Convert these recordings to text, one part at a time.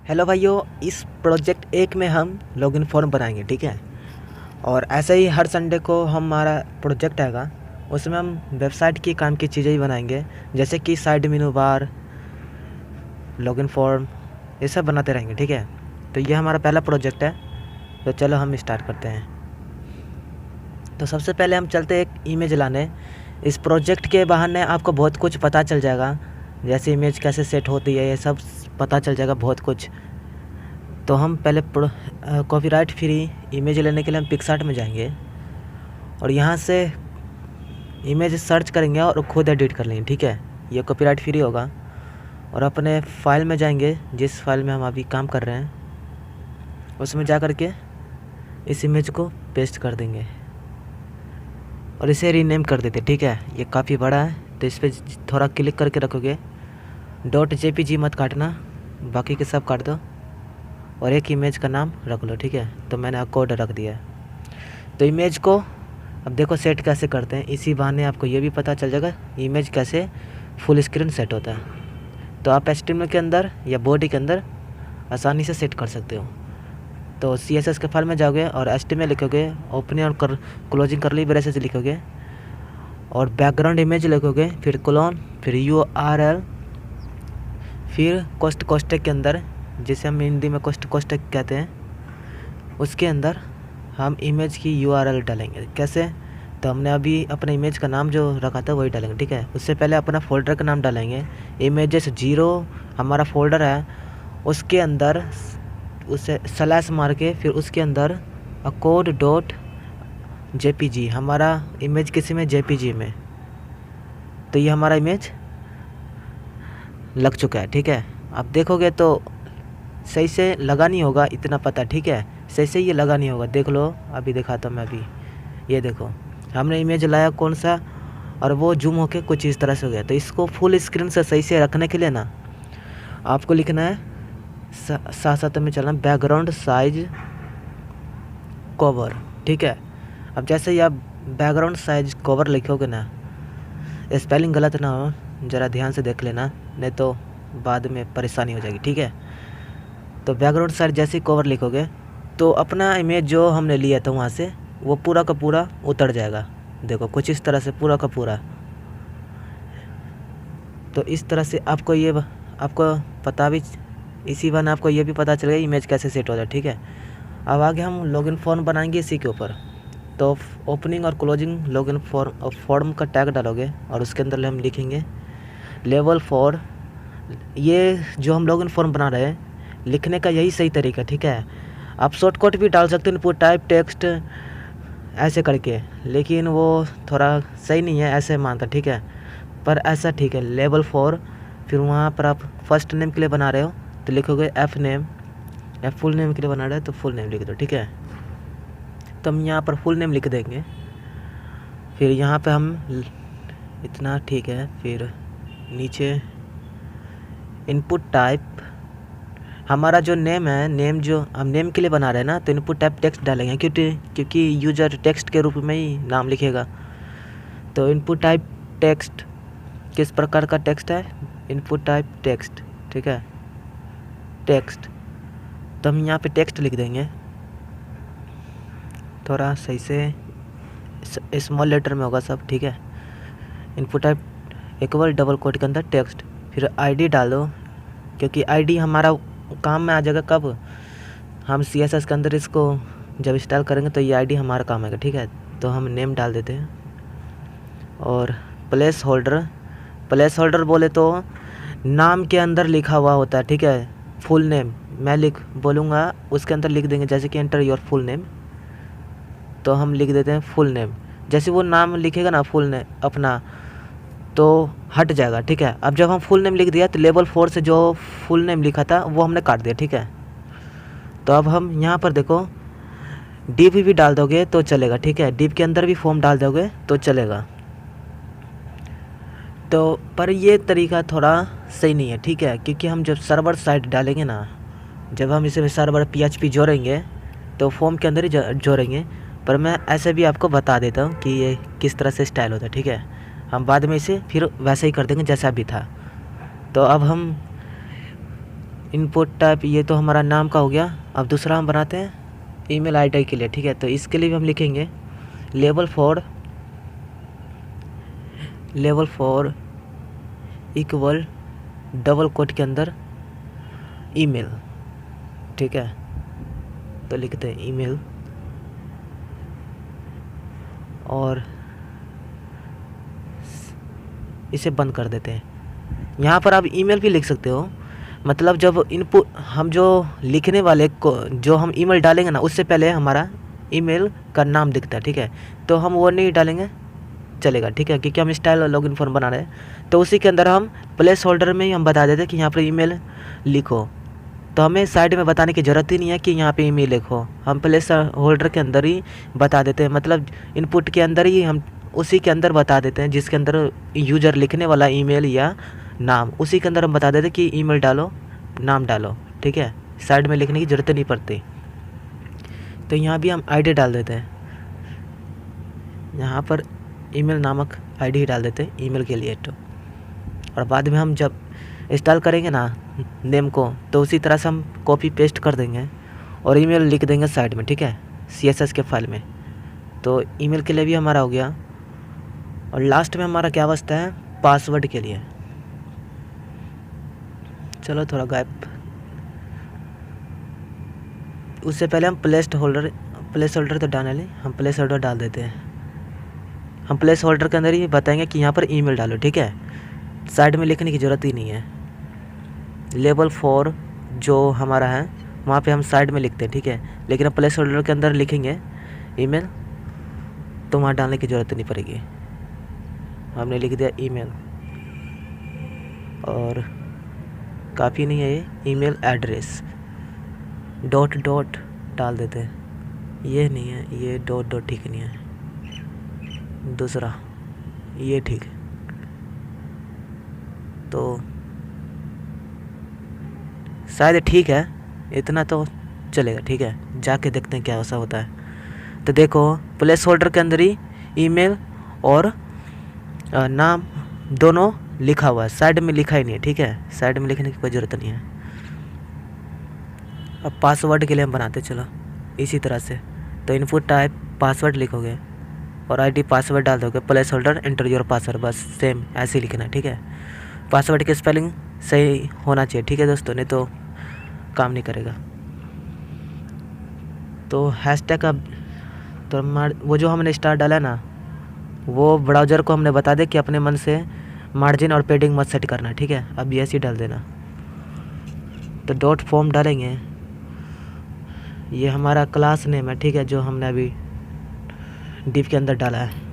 Hello भाइयों, इस project एक में हम लॉगिन फॉर्म बनाएंगे, ठीक है। और ऐसे ही हर संडे को हमारा प्रोजेक्ट आएगा, उसमें हम वेबसाइट की काम की चीज़ें ही बनाएंगे, जैसे कि साइड मेनू बार, लॉगिन फॉर्म, ये सब बनाते रहेंगे, ठीक है। तो ये हमारा पहला प्रोजेक्ट है, तो चलो हम स्टार्ट करते हैं। तो सबसे पहले हम चलते हैं एक इमेज लाने। इस प्रोजेक्ट के बहाने आपको बहुत कुछ पता चल जाएगा, जैसे इमेज कैसे सेट होती है, ये सब पता चल जाएगा बहुत कुछ। तो हम पहले कॉपीराइट फ्री इमेज लेने के लिए हम पिक्सार्ट में जाएंगे और यहाँ से इमेज सर्च करेंगे और खुद एडिट कर लेंगे, ठीक है। ये कॉपीराइट फ्री होगा। और अपने फाइल में जाएंगे, जिस फाइल में हम अभी काम कर रहे हैं उसमें जा कर के इस इमेज को पेस्ट कर देंगे और इसे रीनेम कर देते, ठीक है। ये काफ़ी बड़ा है तो इस पर थोड़ा क्लिक करके रखोगे। .jpg मत काटना, बाकी के सब काट दो और एक इमेज का नाम रख लो, ठीक है। तो मैंने कोड रख दिया है। तो इमेज को अब देखो सेट कैसे करते हैं, इसी बहाने आपको ये भी पता चल जाएगा इमेज कैसे फुल स्क्रीन सेट होता है। तो आप HTML के अंदर या बॉडी के अंदर आसानी से सेट कर सकते हो। तो CSS के फाइल में जाओगे और HTML लिखोगे, ओपनिंग और क्लोजिंग करली ब्रेसेस लिखोगे और बैकग्राउंड इमेज लिखोगे, फिर कोलोन, फिर URL, फिर कोष्टक के अंदर, जिसे हम हिंदी में कोष्टक कहते हैं, उसके अंदर हम इमेज की URL डालेंगे। कैसे? तो हमने अभी अपने इमेज का नाम जो रखा था वही डालेंगे, ठीक है। उससे पहले अपना फोल्डर का नाम डालेंगे। images 0 हमारा फोल्डर है, उसके अंदर उसे स्लैश मार के फिर उसके अंदर accord.jpg, हमारा इमेज किसी में JPG में। तो ये हमारा इमेज लग चुका है, ठीक है। आप देखोगे तो सही से लगा नहीं होगा, इतना पता, ठीक है। सही से ये लगा नहीं होगा, देख लो, अभी दिखाता हूँ मैं। अभी ये देखो, हमने इमेज लाया कौन सा, और वो जूम होके कुछ इस तरह से हो गया। तो इसको फुल स्क्रीन से सही से रखने के लिए ना आपको लिखना है, साथ साथ में चलना, बैकग्राउंड साइज कवर, ठीक है। अब जैसे ही आप बैकग्राउंड साइज कवर लिखोगे ना, स्पेलिंग गलत ना हो, ज़रा ध्यान से देख लेना, नहीं तो बाद में परेशानी हो जाएगी, ठीक है। तो बैकग्राउंड साइज जैसे ही कवर लिखोगे तो अपना इमेज जो हमने लिया था वहाँ से वो पूरा का पूरा उतर जाएगा। देखो कुछ इस तरह से पूरा का पूरा। तो इस तरह से आपको पता भी, इसी बहाने आपको ये भी पता चलेगा इमेज कैसे सेट होता है, ठीक है। अब आगे हम लॉगिन फॉर्म बनाएंगे इसी के ऊपर। तो ओपनिंग और क्लोजिंग लॉगिन फॉर्म का टैग डालोगे और उसके अंदर हम लिखेंगे लेवल 4। ये जो हम लॉगिन फॉर्म बना रहे हैं, लिखने का यही सही तरीका, ठीक है। आप शॉर्टकट भी डाल सकते हो, इनपुट टाइप टेक्स्ट ऐसे करके, लेकिन वो थोड़ा सही नहीं है ऐसे मानता, ठीक है। पर ऐसा ठीक है, लेवल 4। फिर वहाँ पर आप फर्स्ट नेम के लिए बना रहे हो तो लिखोगे F नेम, या फुल नेम के लिए बना रहे हो तो फुल नेम लिख दो, ठीक है। तो हम यहाँ पर फुल नेम लिख देंगे। फिर यहाँ पे हम इतना, ठीक है। फिर नीचे इनपुट टाइप, हमारा जो नेम है, नेम जो हम नेम के लिए बना रहे हैं ना, तो इनपुट टाइप टेक्स्ट डालेंगे, क्योंकि यूजर टेक्स्ट के रूप में ही नाम लिखेगा। तो इनपुट टाइप टेक्स्ट किस प्रकार का टेक्स्ट है, इनपुट टाइप टेक्स्ट, ठीक है, टेक्स्ट। तो हम यहाँ पे टेक्स्ट लिख देंगे, थोड़ा सही से स्मॉल लेटर में होगा सब, ठीक है। Input type equal double quote के अंदर टेक्स्ट। फिर ID डाल दो, क्योंकि ID हमारा काम में आ जाएगा कब, हम CSS के अंदर इसको जब इंस्टॉल करेंगे तो ये ID हमारा काम आएगा, ठीक है। तो हम नेम डाल देते हैं। और प्लेस होल्डर बोले तो नाम के अंदर लिखा हुआ होता है, ठीक है। फुल नेम मैं बोलूँगा, उसके अंदर लिख देंगे, जैसे कि एंटर योर फुल नेम, तो हम लिख देते हैं फुल नेम। जैसे वो नाम लिखेगा ना फुल नेम अपना, तो हट जाएगा, ठीक है। अब जब हम फुल नेम लिख दिया तो लेवल 4 से जो फुल नेम लिखा था वो हमने काट दिया, ठीक है। तो अब हम यहाँ पर देखो डिव भी डाल दोगे तो चलेगा, ठीक है। डिव के अंदर भी फॉर्म डाल दोगे तो चलेगा। तो पर ये तरीका थोड़ा सही नहीं है, ठीक है, क्योंकि हम जब सर्वर साइड डालेंगे ना, जब हम इसे सर्वर PHP जोड़ेंगे तो फॉर्म के अंदर ही जोड़ेंगे। पर मैं ऐसे भी आपको बता देता हूँ कि ये किस तरह से स्टाइल होता है, ठीक है। हम बाद में इसे फिर वैसे ही कर देंगे जैसा भी था। तो अब हम इनपुट टाइप ये तो हमारा नाम का हो गया। अब दूसरा हम बनाते हैं ईमेल आईडी के लिए, ठीक है। तो इसके लिए भी हम लिखेंगे लेवल फॉर इक्वल डबल कोट के अंदर ईमेल, ठीक है। तो लिखते हैं ईमेल और इसे बंद कर देते हैं। यहाँ पर आप ईमेल भी लिख सकते हो, मतलब जब इनपुट हम जो लिखने वाले को जो हम ईमेल डालेंगे ना, उससे पहले हमारा ईमेल का नाम दिखता है, ठीक है। तो हम वो नहीं डालेंगे चलेगा, ठीक है, क्योंकि हम स्टाइल लॉगिन फॉर्म बना रहे हैं। तो उसी के अंदर हम प्लेस होल्डर में ही हम बता देते हैं कि यहाँ पर ईमेल लिखो। तो हमें साइड में बताने की ज़रूरत ही नहीं है कि यहाँ पे ईमेल लिखो, हम प्लेस होल्डर के अंदर ही बता देते हैं। मतलब इनपुट के अंदर ही हम उसी के अंदर बता देते हैं, जिसके अंदर यूज़र लिखने वाला ईमेल या नाम, उसी के अंदर हम बता देते हैं कि ईमेल डालो, नाम डालो, ठीक है। साइड में लिखने की ज़रूरत नहीं पड़ती। तो यहाँ भी हम आईडी डाल देते हैं, यहाँ पर ईमेल नामक आईडी ही डाल देते हैं ईमेल के लिए। तो और बाद में हम जब इंस्टॉल करेंगे ना नेम को, तो उसी तरह से हम कॉपी पेस्ट कर देंगे और ईमेल लिख देंगे साइड में, ठीक है, CSS के फाइल में। तो ईमेल के लिए भी हमारा हो गया। और लास्ट में हमारा क्या बचता है, पासवर्ड के लिए। चलो थोड़ा गायब, उससे पहले हम प्लेस होल्डर तो डालने लें, हम प्लेस होल्डर डाल देते हैं। हम प्लेस होल्डर के अंदर ही बताएंगे कि यहाँ पर ईमेल डालो, ठीक है, साइड में लिखने की ज़रूरत ही नहीं है। लेवल 4 जो हमारा है वहाँ पे हम साइड में लिखते हैं, ठीक है, लेकिन हम प्लेस होल्डर के अंदर लिखेंगे ईमेल, तो वहाँ डालने की ज़रूरत नहीं पड़ेगी। हमने लिख दिया ईमेल, और काफ़ी नहीं है ये, ईमेल एड्रेस डॉट डॉट डाल देते हैं। ये नहीं है, ये डॉट डॉट ठीक नहीं है, दूसरा ये ठीक है। तो शायद ठीक है, इतना तो चलेगा, ठीक है। जाके देखते हैं क्या ऐसा होता है। तो देखो प्लेस होल्डर के अंदर ही ईमेल और नाम दोनों लिखा हुआ है, साइड में लिखा ही नहीं है, ठीक है, साइड में लिखने की कोई ज़रूरत नहीं है। अब पासवर्ड के लिए हम बनाते चलो इसी तरह से। तो इनपुट टाइप पासवर्ड लिखोगे और आईडी पासवर्ड डाल दोगे, place holder enter your password, बस सेम ऐसे ही लिखना है, ठीक है। पासवर्ड की स्पेलिंग सही होना चाहिए, ठीक है दोस्तों, नहीं तो काम नहीं करेगा। तो हैशटैग अब तो वो जो हमने स्टार डाला है ना, वो ब्राउज़र को हमने बता दे कि अपने मन से मार्जिन और पेडिंग मत सेट करना, ठीक है। अब ऐसे ही डाल देना। तो डॉट फॉर्म डालेंगे, ये हमारा क्लास नेम है, ठीक है, जो हमने अभी डिव के अंदर डाला है।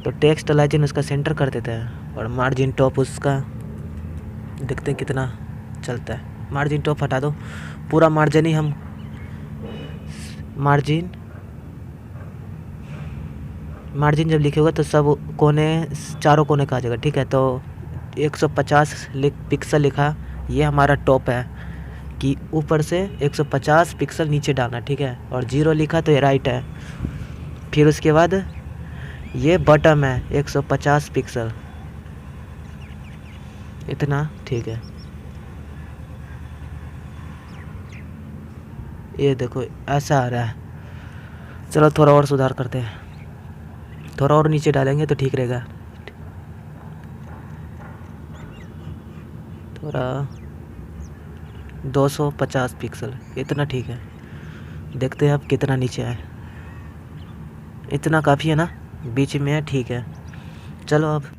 तो टेक्स्ट अलाइजन उसका सेंटर कर देते हैं और मार्जिन टॉप उसका देखते हैं कितना चलता है। मार्जिन टॉप हटा दो, पूरा मार्जिन ही हम मार्जिन जब लिखे होगा तो सब कोने, चारों कोने का आ जाएगा, ठीक है। तो 150 पिक्सल लिखा, ये हमारा टॉप है कि ऊपर से 150 पिक्सल नीचे डालना, ठीक है। और 0 लिखा तो ये राइट है। फिर उसके बाद ये बॉटम है 150 पिक्सल, इतना, ठीक है। ये देखो ऐसा आ रहा है। चलो थोड़ा और सुधार करते हैं, थोड़ा और नीचे डालेंगे तो ठीक रहेगा। थोड़ा 250 पिक्सल, इतना ठीक है। देखते हैं अब कितना नीचे आए, इतना काफ़ी है ना, बीच में है, ठीक है। चलो अब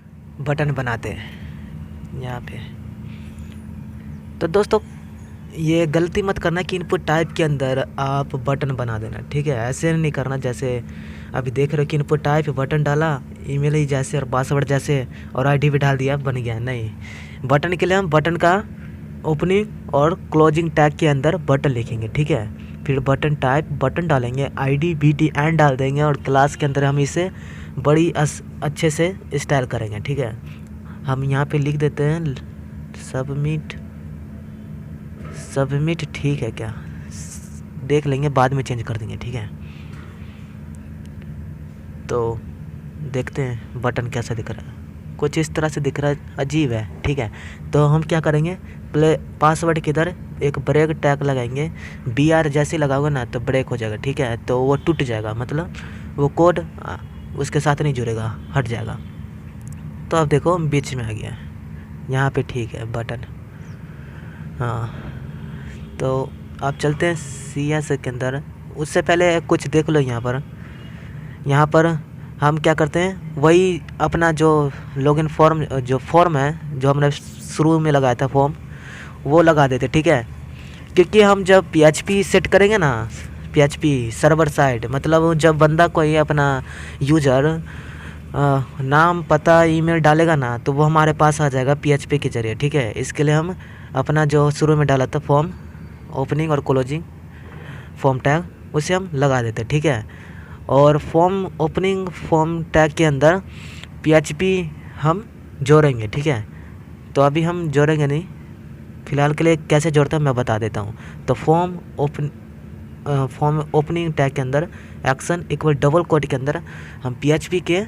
बटन बनाते हैं यहाँ पे। तो दोस्तों ये गलती मत करना कि इनपुट टाइप के अंदर आप बटन बना देना, ठीक है। ऐसे नहीं करना जैसे अभी देख रहे हो कि इनपुट टाइप बटन डाला, ईमेल ही जैसे और पासवर्ड जैसे और आईडी भी डाल दिया, बन गया। नहीं, बटन के लिए हम बटन का ओपनिंग और क्लोजिंग टैग के अंदर बटन लिखेंगे, ठीक है। फिर बटन टाइप बटन डालेंगे, आईडी BT एंड डाल देंगे और क्लास के अंदर हम इसे बड़ी अच्छे से स्टाइल करेंगे, ठीक है। हम यहाँ पे लिख देते हैं सबमिट, ठीक है क्या, देख लेंगे, बाद में चेंज कर देंगे, ठीक है। तो देखते हैं बटन कैसा दिख रहा है। कुछ इस तरह से दिख रहा है, अजीब है, ठीक है। तो हम क्या करेंगे, प्ले पासवर्ड के इधर एक ब्रेक टैग लगाएंगे, BR जैसे लगाओगे ना तो ब्रेक हो जाएगा, ठीक है। तो वो टूट जाएगा, मतलब वो कोड उसके साथ नहीं जुड़ेगा, हट जाएगा। तो अब देखो बीच में आ गया यहाँ पे, ठीक है बटन। हाँ, तो आप चलते हैं CS के अंदर। उससे पहले कुछ देख लो यहाँ पर हम क्या करते हैं, वही अपना जो लॉगिन फॉर्म, जो फॉर्म है जो हमने शुरू में लगाया था फॉर्म, वो लगा देते, ठीक है। क्योंकि हम जब PHP सेट करेंगे ना, PHP सर्वर साइड, मतलब जब बंदा कोई अपना यूज़र नाम पता ईमेल डालेगा ना तो वो हमारे पास आ जाएगा PHP के ज़रिए, ठीक है। इसके लिए हम अपना जो शुरू में डाला था फॉर्म, ओपनिंग और क्लोजिंग फॉर्म टैग, उसे हम लगा देते, ठीक है। और फॉर्म ओपनिंग फॉर्म टैग के अंदर PHP हम जोड़ेंगे, ठीक है। तो अभी हम जोड़ेंगे नहीं, फ़िलहाल के लिए कैसे जोड़ते हैं मैं बता देता हूँ। तो फॉर्म ओपनिंग टैग के अंदर एक्शन इक्वल डबल कोट के अंदर हम PHP के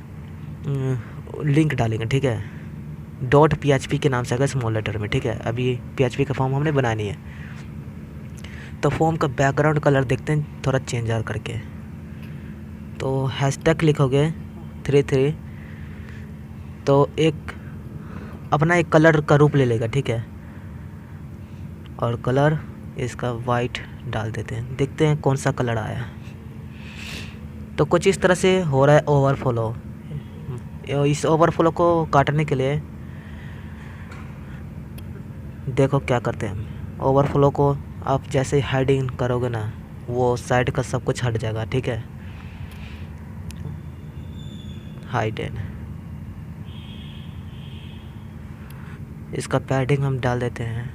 लिंक डालेंगे, ठीक है। .php के नाम से आएगा स्मॉल लेटर में, ठीक है। अभी PHP का फॉर्म हमने बनानी है। तो फॉर्म का बैकग्राउंड कलर देखते हैं थोड़ा चेंज और करके। तो हैशटैग लिखोगे 33, तो एक अपना एक कलर का रूप ले लेगा, ठीक है। और कलर इसका वाइट डाल देते हैं, देखते हैं कौन सा कलर आया। तो कुछ इस तरह से हो रहा है ओवरफ्लो। इस ओवरफ्लो को काटने के लिए देखो क्या करते हैं हम। ओवरफ्लो को आप जैसे हाइडिंग करोगे ना, वो साइड का सब कुछ हट जाएगा, ठीक है। हाइडन, इसका पैडिंग हम डाल देते हैं।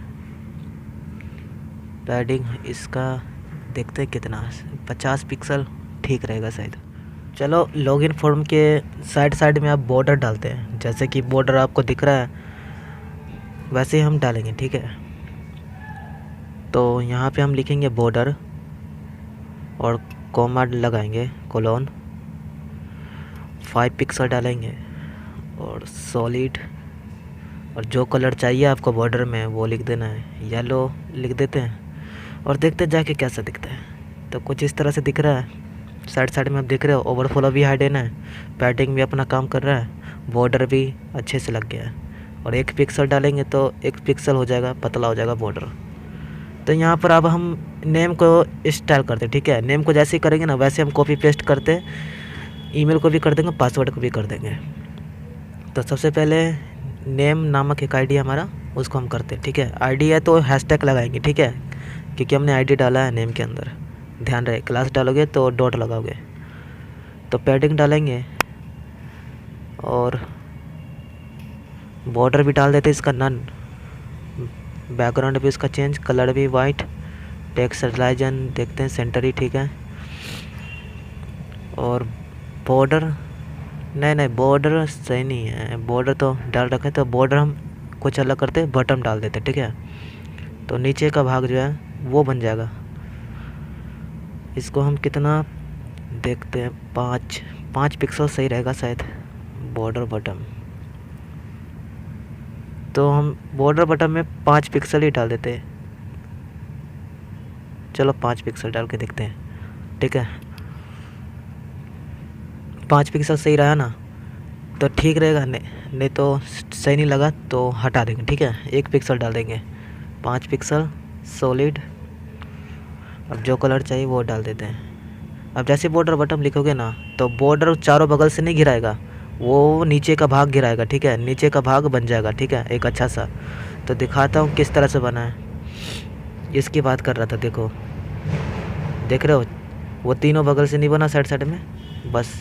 पैडिंग इसका देखते हैं कितना, 50 पिक्सल ठीक रहेगा शायद। चलो लॉगिन फॉर्म के साइड में आप बॉर्डर डालते हैं, जैसे कि बॉर्डर आपको दिख रहा है वैसे ही हम डालेंगे, ठीक है। तो यहाँ पे हम लिखेंगे बॉर्डर और कॉमा लगाएंगे, कोलोन, 5 पिक्सल डालेंगे और सॉलिड, और जो कलर चाहिए आपको बॉर्डर में वो लिख देना है, येलो लिख देते हैं और देखते जाके कैसा दिखता है। तो कुछ इस तरह से दिख रहा है। साइड में आप देख रहे हो ओवरफ्लो भी हाइडन है, पैडिंग भी अपना काम कर रहा है, बॉर्डर भी अच्छे से लग गया है। और 1 पिक्सल डालेंगे तो 1 पिक्सल हो जाएगा, पतला हो जाएगा बॉर्डर। तो यहाँ पर अब हम नेम को स्टाइल करते, ठीक है। नेम को जैसे ही करेंगे ना वैसे हम कॉपी पेस्ट करते, ईमेल को भी कर देंगे, पासवर्ड को भी कर देंगे। तो सबसे पहले नेम नामक एक ID हमारा, उसको हम करते हैं, ठीक है। ID है तो हैशटैग लगाएंगे, ठीक है, क्योंकि हमने ID डाला है नेम के अंदर। ध्यान रहे, क्लास डालोगे तो डॉट लगाओगे। तो पैडिंग डालेंगे और बॉर्डर भी डाल देते इसका नन, बैकग्राउंड भी इसका चेंज, कलर भी वाइट, टेक्सचराइजन देखते हैं सेंटर ही ठीक है। और बॉर्डर नहीं बॉर्डर सही नहीं है, बॉर्डर तो डाल रखे, तो बॉर्डर हम कुछ अलग करते, बटन डाल देते, ठीक है। तो नीचे का भाग जो है वो बन जाएगा। इसको हम कितना देखते हैं, 5 पिक्सल सही रहेगा शायद, बॉर्डर बटन। तो हम बॉर्डर बटन में 5 पिक्सल ही डाल देते हैं। चलो 5 पिक्सल डाल के देखते हैं, ठीक है। 5 पिक्सल सही रहा ना तो ठीक रहेगा, नहीं तो सही नहीं लगा तो हटा देंगे, ठीक है। 1 पिक्सल डाल देंगे, 5 पिक्सल सॉलिड। अब जो कलर चाहिए वो डाल देते हैं। अब जैसे बॉर्डर बटन लिखोगे ना तो बॉर्डर चारों बगल से नहीं घिराएगा, वो नीचे का भाग घिराएगा, ठीक है। नीचे का भाग बन जाएगा, ठीक है, एक अच्छा सा। तो दिखाता हूँ किस तरह से बना है, इसकी बात कर रहा था। देखो देख रहे हो, वो तीनों बगल से नहीं बना, साइड में बस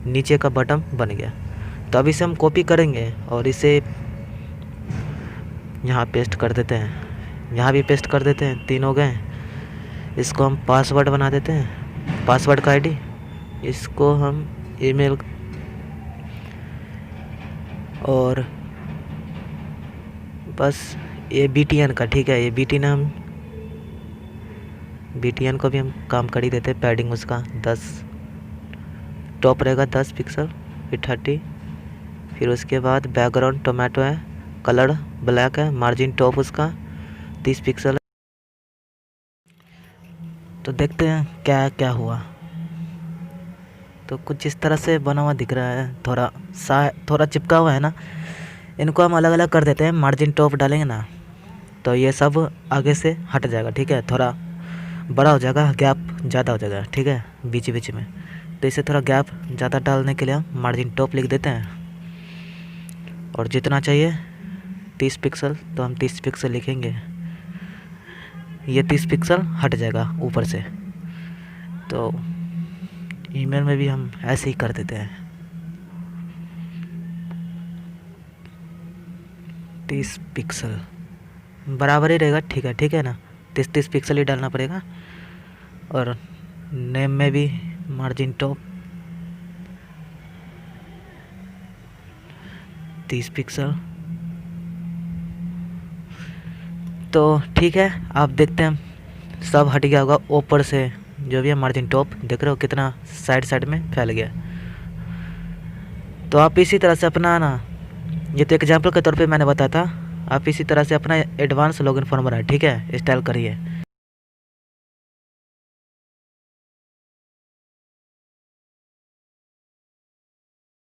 नीचे का बटन बन गया। तो अब इसे हम कॉपी करेंगे और इसे यहाँ पेस्ट कर देते हैं, यहाँ भी पेस्ट कर देते हैं, 3 हो गए। इसको हम पासवर्ड बना देते हैं, पासवर्ड का ID। इसको हम ईमेल और बस ये BTN का, ठीक है। ये BTN को भी हम काम कर ही देते हैं। पैडिंग उसका 10 टॉप रहेगा, 10 पिक्सल, फिर 30, फिर उसके बाद बैकग्राउंड टोमेटो है, कलर ब्लैक है, मार्जिन टॉप उसका 30 पिक्सल। तो देखते हैं क्या क्या हुआ। तो कुछ इस तरह से बना हुआ दिख रहा है, थोड़ा चिपका हुआ है ना। इनको हम अलग अलग कर देते हैं, मार्जिन टॉप डालेंगे ना तो ये सब आगे से हट जाएगा, ठीक है। थोड़ा बड़ा हो जाएगा, गैप ज़्यादा हो जाएगा, ठीक है, बीच बीच में। तो इसे थोड़ा गैप ज़्यादा डालने के लिए हम मार्जिन टॉप लिख देते हैं। और जितना चाहिए 30 पिक्सल, तो हम 30 पिक्सल लिखेंगे। ये 30 पिक्सल हट जाएगा ऊपर से। तो ईमेल में भी हम ऐसे ही कर देते हैं, 30 पिक्सल बराबर ही रहेगा, ठीक है ना। 30 पिक्सल ही डालना पड़ेगा। और नेम में भी मार्जिन टॉप 30 पिक्सल। तो ठीक है, आप देखते हैं सब हट गया होगा ऊपर से। जो भी है मार्जिन टॉप देख रहे हो कितना साइड साइड में फैल गया। तो आप इसी तरह से अपना ना, ये तो एग्जाम्पल के तौर पे मैंने बताया था, आप इसी तरह से अपना एडवांस लॉगिन फॉर्म बनाए, ठीक है, स्टाइल करिए।